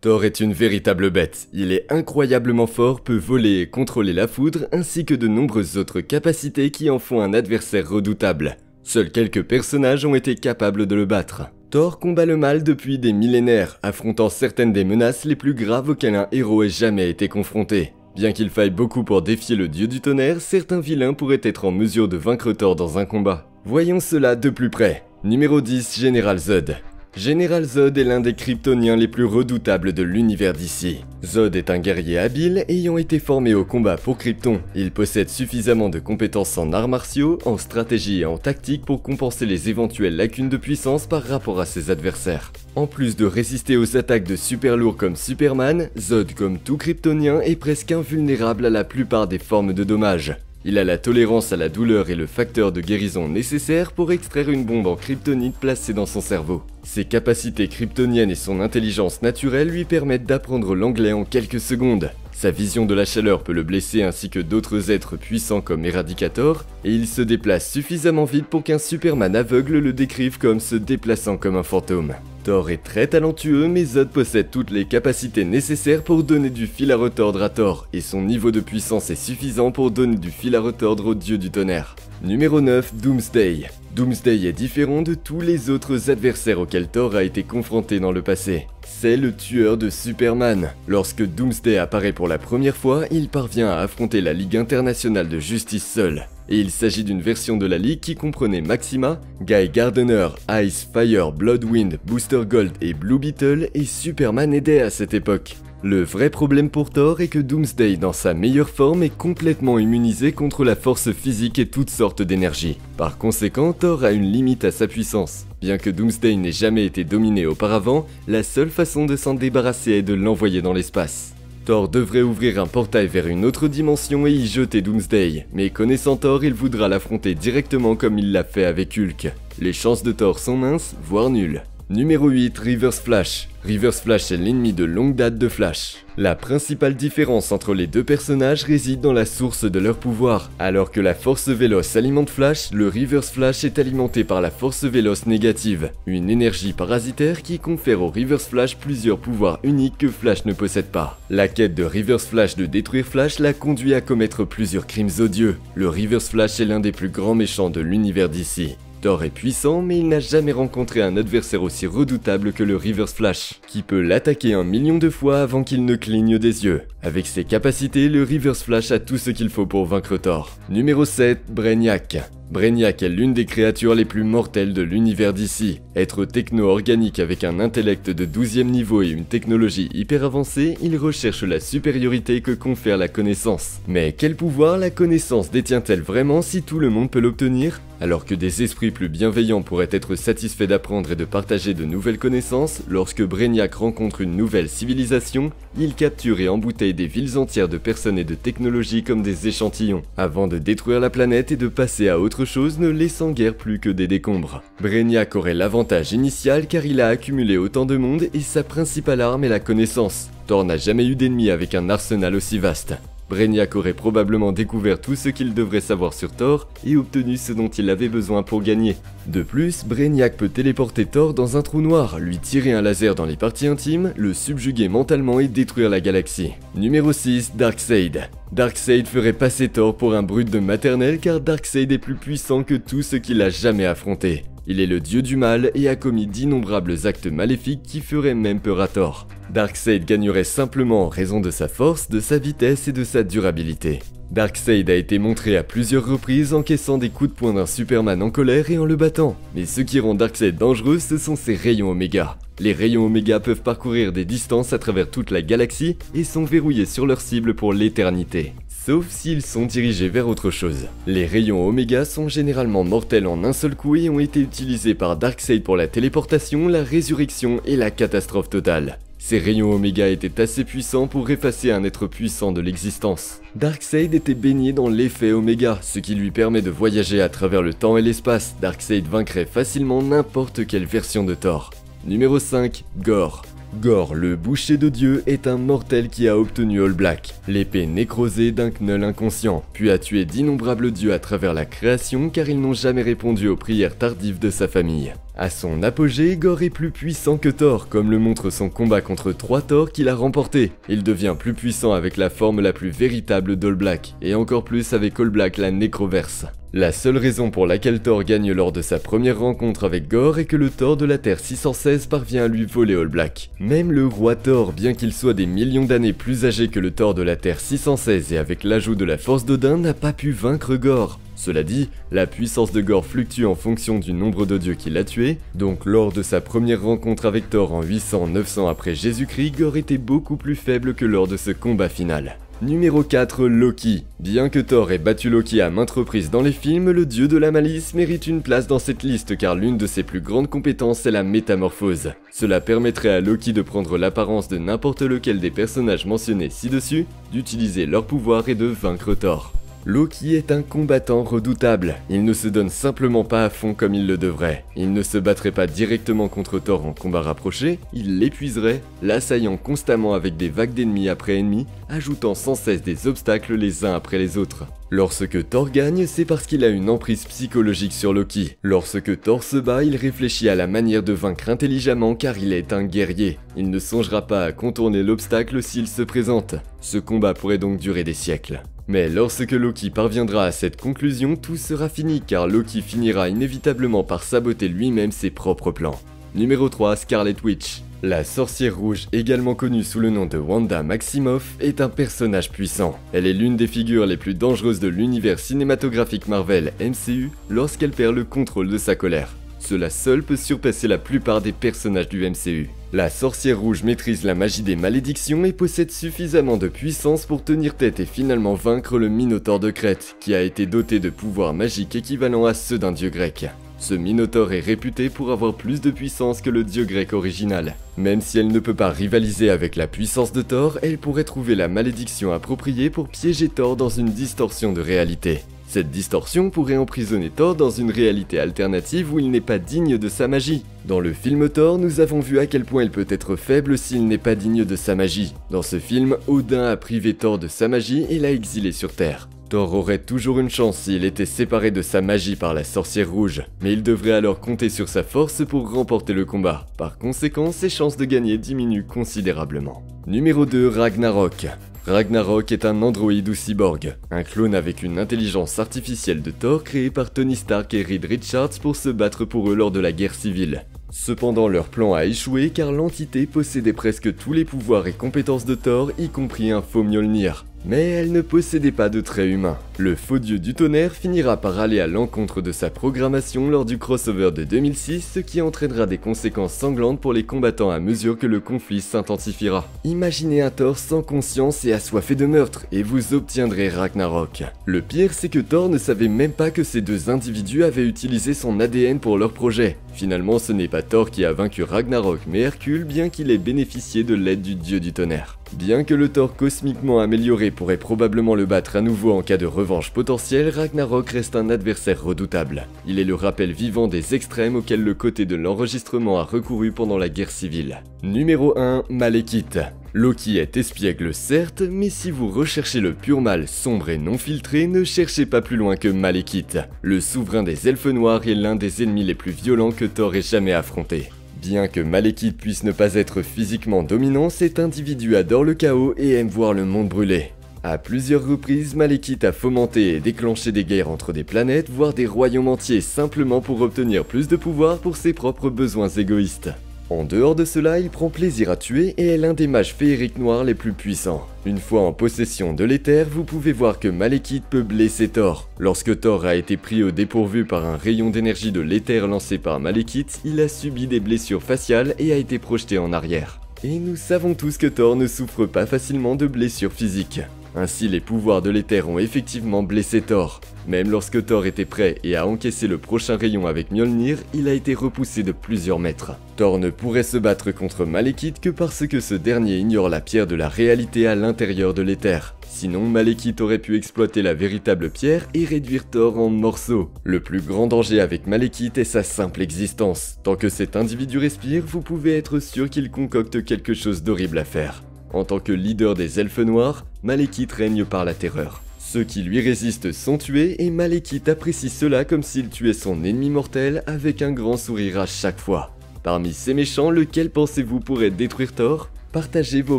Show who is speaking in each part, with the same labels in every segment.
Speaker 1: Thor est une véritable bête, il est incroyablement fort, peut voler et contrôler la foudre, ainsi que de nombreuses autres capacités qui en font un adversaire redoutable. Seuls quelques personnages ont été capables de le battre. Thor combat le mal depuis des millénaires, affrontant certaines des menaces les plus graves auxquelles un héros ait jamais été confronté. Bien qu'il faille beaucoup pour défier le dieu du tonnerre, certains vilains pourraient être en mesure de vaincre Thor dans un combat. Voyons cela de plus près. Numéro 10, Général Zod. Général Zod est l'un des Kryptoniens les plus redoutables de l'univers d'ici. Zod est un guerrier habile ayant été formé au combat pour Krypton. Il possède suffisamment de compétences en arts martiaux, en stratégie et en tactique pour compenser les éventuelles lacunes de puissance par rapport à ses adversaires. En plus de résister aux attaques de super lourds comme Superman, Zod, comme tout Kryptonien, est presque invulnérable à la plupart des formes de dommages. Il a la tolérance à la douleur et le facteur de guérison nécessaire pour extraire une bombe en kryptonite placée dans son cerveau. Ses capacités kryptoniennes et son intelligence naturelle lui permettent d'apprendre l'anglais en quelques secondes. Sa vision de la chaleur peut le blesser ainsi que d'autres êtres puissants comme Eradicator, et il se déplace suffisamment vite pour qu'un Superman aveugle le décrive comme se déplaçant comme un fantôme. Thor est très talentueux, mais Zod possède toutes les capacités nécessaires pour donner du fil à retordre à Thor, et son niveau de puissance est suffisant pour donner du fil à retordre au dieu du tonnerre. Numéro 9, Doomsday. Doomsday est différent de tous les autres adversaires auxquels Thor a été confronté dans le passé. C'est le tueur de Superman. Lorsque Doomsday apparaît pour la première fois, il parvient à affronter la Ligue internationale de justice seul. Et il s'agit d'une version de la Ligue qui comprenait Maxima, Guy Gardner, Ice, Fire, Bloodwind, Booster Gold et Blue Beetle, et Superman aidait à cette époque. Le vrai problème pour Thor est que Doomsday dans sa meilleure forme est complètement immunisé contre la force physique et toutes sortes d'énergie. Par conséquent, Thor a une limite à sa puissance. Bien que Doomsday n'ait jamais été dominé auparavant, la seule façon de s'en débarrasser est de l'envoyer dans l'espace. Thor devrait ouvrir un portail vers une autre dimension et y jeter Doomsday, mais connaissant Thor, il voudra l'affronter directement comme il l'a fait avec Hulk. Les chances de Thor sont minces, voire nulles. Numéro 8, Reverse Flash. Reverse Flash est l'ennemi de longue date de Flash. La principale différence entre les deux personnages réside dans la source de leur pouvoir. Alors que la force véloce alimente Flash, le Reverse Flash est alimenté par la force véloce négative, une énergie parasitaire qui confère au Reverse Flash plusieurs pouvoirs uniques que Flash ne possède pas. La quête de Reverse Flash de détruire Flash l'a conduit à commettre plusieurs crimes odieux. Le Reverse Flash est l'un des plus grands méchants de l'univers d'ici. Thor est puissant, mais il n'a jamais rencontré un adversaire aussi redoutable que le Reverse Flash, qui peut l'attaquer 1 million de fois avant qu'il ne cligne des yeux. Avec ses capacités, le Reverse Flash a tout ce qu'il faut pour vaincre Thor. Numéro 7, Brainiac. Brainiac est l'une des créatures les plus mortelles de l'univers d'ici. Être techno-organique avec un intellect de 12e niveau et une technologie hyper avancée, il recherche la supériorité que confère la connaissance. Mais quel pouvoir la connaissance détient-elle vraiment si tout le monde peut l'obtenir? Alors que des esprits plus bienveillants pourraient être satisfaits d'apprendre et de partager de nouvelles connaissances, lorsque Brainiac rencontre une nouvelle civilisation, il capture et embouteille des villes entières de personnes et de technologies comme des échantillons, avant de détruire la planète et de passer à autre chose, ne laissant guère plus que des décombres. Brainiac aurait l'avantage initial car il a accumulé autant de monde et sa principale arme est la connaissance. Thor n'a jamais eu d'ennemi avec un arsenal aussi vaste. Brainiac aurait probablement découvert tout ce qu'il devrait savoir sur Thor et obtenu ce dont il avait besoin pour gagner. De plus, Brainiac peut téléporter Thor dans un trou noir, lui tirer un laser dans les parties intimes, le subjuguer mentalement et détruire la galaxie. Numéro 6, Darkseid. Darkseid ferait passer Thor pour un brut de maternelle car Darkseid est plus puissant que tout ce qu'il a jamais affronté. Il est le dieu du mal et a commis d'innombrables actes maléfiques qui feraient même peur à Thor. Darkseid gagnerait simplement en raison de sa force, de sa vitesse et de sa durabilité. Darkseid a été montré à plusieurs reprises encaissant des coups de poing d'un Superman en colère et en le battant. Mais ce qui rend Darkseid dangereux, ce sont ses rayons Oméga. Les rayons Oméga peuvent parcourir des distances à travers toute la galaxie et sont verrouillés sur leur cible pour l'éternité. Sauf s'ils sont dirigés vers autre chose. Les rayons Oméga sont généralement mortels en un seul coup et ont été utilisés par Darkseid pour la téléportation, la résurrection et la catastrophe totale. Ces rayons Oméga étaient assez puissants pour effacer un être puissant de l'existence. Darkseid était baigné dans l'effet Oméga, ce qui lui permet de voyager à travers le temps et l'espace. Darkseid vaincrait facilement n'importe quelle version de Thor. Numéro 5, Gorr. Gorr, le boucher de Dieu, est un mortel qui a obtenu All Black, l'épée nécrosée d'un Knull inconscient, puis a tué d'innombrables dieux à travers la création car ils n'ont jamais répondu aux prières tardives de sa famille. À son apogée, Gore est plus puissant que Thor, comme le montre son combat contre 3 Thor qu'il a remporté. Il devient plus puissant avec la forme la plus véritable d'All Black, et encore plus avec All Black la Nécroverse. La seule raison pour laquelle Thor gagne lors de sa première rencontre avec Gore est que le Thor de la Terre 616 parvient à lui voler All Black. Même le roi Thor, bien qu'il soit des millions d'années plus âgé que le Thor de la Terre 616 et avec l'ajout de la force d'Odin, n'a pas pu vaincre Gore. Cela dit, la puissance de Gore fluctue en fonction du nombre de dieux qui l'a tué, donc lors de sa première rencontre avec Thor en 800-900 après Jésus-Christ, Gore était beaucoup plus faible que lors de ce combat final. Numéro 4, Loki. Bien que Thor ait battu Loki à maintes reprises dans les films, le dieu de la malice mérite une place dans cette liste car l'une de ses plus grandes compétences est la métamorphose. Cela permettrait à Loki de prendre l'apparence de n'importe lequel des personnages mentionnés ci-dessus, d'utiliser leur pouvoir et de vaincre Thor. Loki est un combattant redoutable, il ne se donne simplement pas à fond comme il le devrait. Il ne se battrait pas directement contre Thor en combat rapproché, il l'épuiserait, l'assaillant constamment avec des vagues d'ennemis après ennemis, ajoutant sans cesse des obstacles les uns après les autres. Lorsque Thor gagne, c'est parce qu'il a une emprise psychologique sur Loki. Lorsque Thor se bat, il réfléchit à la manière de vaincre intelligemment car il est un guerrier. Il ne songera pas à contourner l'obstacle s'il se présente. Ce combat pourrait donc durer des siècles. Mais lorsque Loki parviendra à cette conclusion, tout sera fini car Loki finira inévitablement par saboter lui-même ses propres plans. Numéro 3, Scarlet Witch. La sorcière rouge, également connue sous le nom de Wanda Maximoff, est un personnage puissant. Elle est l'une des figures les plus dangereuses de l'univers cinématographique Marvel MCU lorsqu'elle perd le contrôle de sa colère. Cela seul peut surpasser la plupart des personnages du MCU. La sorcière rouge maîtrise la magie des malédictions et possède suffisamment de puissance pour tenir tête et finalement vaincre le Minotaure de Crète, qui a été doté de pouvoirs magiques équivalents à ceux d'un dieu grec. Ce Minotaure est réputé pour avoir plus de puissance que le dieu grec original. Même si elle ne peut pas rivaliser avec la puissance de Thor, elle pourrait trouver la malédiction appropriée pour piéger Thor dans une distorsion de réalité. Cette distorsion pourrait emprisonner Thor dans une réalité alternative où il n'est pas digne de sa magie. Dans le film Thor, nous avons vu à quel point il peut être faible s'il n'est pas digne de sa magie. Dans ce film, Odin a privé Thor de sa magie et l'a exilé sur Terre. Thor aurait toujours une chance s'il était séparé de sa magie par la sorcière rouge, mais il devrait alors compter sur sa force pour remporter le combat. Par conséquent, ses chances de gagner diminuent considérablement. Numéro 2, Ragnarok. Ragnarok est un androïde ou cyborg, un clone avec une intelligence artificielle de Thor créé par Tony Stark et Reed Richards pour se battre pour eux lors de la guerre civile. Cependant, leur plan a échoué car l'entité possédait presque tous les pouvoirs et compétences de Thor, y compris un faux Mjolnir. Mais elle ne possédait pas de traits humains. Le faux dieu du tonnerre finira par aller à l'encontre de sa programmation lors du crossover de 2006, ce qui entraînera des conséquences sanglantes pour les combattants à mesure que le conflit s'intensifiera. Imaginez un Thor sans conscience et assoiffé de meurtre, et vous obtiendrez Ragnarok. Le pire, c'est que Thor ne savait même pas que ces deux individus avaient utilisé son ADN pour leur projet. Finalement, ce n'est pas Thor qui a vaincu Ragnarok, mais Hercule, bien qu'il ait bénéficié de l'aide du dieu du tonnerre. Bien que le Thor cosmiquement amélioré pourrait probablement le battre à nouveau en cas de revanche potentielle, Ragnarok reste un adversaire redoutable. Il est le rappel vivant des extrêmes auxquels le côté de l'enregistrement a recouru pendant la guerre civile. Numéro 1, Malekith. Loki est espiègle certes, mais si vous recherchez le pur mal sombre et non filtré, ne cherchez pas plus loin que Malekith. Le souverain des elfes noirs est l'un des ennemis les plus violents que Thor ait jamais affronté. Bien que Malekith puisse ne pas être physiquement dominant, cet individu adore le chaos et aime voir le monde brûler. À plusieurs reprises, Malekith a fomenté et déclenché des guerres entre des planètes, voire des royaumes entiers, simplement pour obtenir plus de pouvoir pour ses propres besoins égoïstes. En dehors de cela, il prend plaisir à tuer et est l'un des mages féeriques noirs les plus puissants. Une fois en possession de l'éther, vous pouvez voir que Malekith peut blesser Thor. Lorsque Thor a été pris au dépourvu par un rayon d'énergie de l'éther lancé par Malekith, il a subi des blessures faciales et a été projeté en arrière. Et nous savons tous que Thor ne souffre pas facilement de blessures physiques. Ainsi, les pouvoirs de l'éther ont effectivement blessé Thor. Même lorsque Thor était prêt et a encaissé le prochain rayon avec Mjolnir, il a été repoussé de plusieurs mètres. Thor ne pourrait se battre contre Malekith que parce que ce dernier ignore la pierre de la réalité à l'intérieur de l'éther. Sinon, Malekith aurait pu exploiter la véritable pierre et réduire Thor en morceaux. Le plus grand danger avec Malekith est sa simple existence. Tant que cet individu respire, vous pouvez être sûr qu'il concocte quelque chose d'horrible à faire. En tant que leader des elfes noirs, Malekith règne par la terreur. Ceux qui lui résistent sont tués et Malekith apprécie cela comme s'il tuait son ennemi mortel avec un grand sourire à chaque fois. Parmi ces méchants, lequel pensez-vous pourrait détruire Thor ? Partagez vos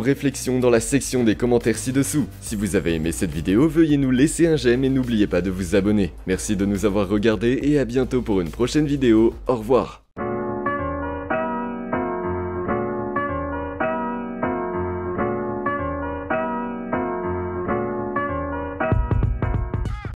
Speaker 1: réflexions dans la section des commentaires ci-dessous. Si vous avez aimé cette vidéo, veuillez nous laisser un j'aime et n'oubliez pas de vous abonner. Merci de nous avoir regardés et à bientôt pour une prochaine vidéo. Au revoir.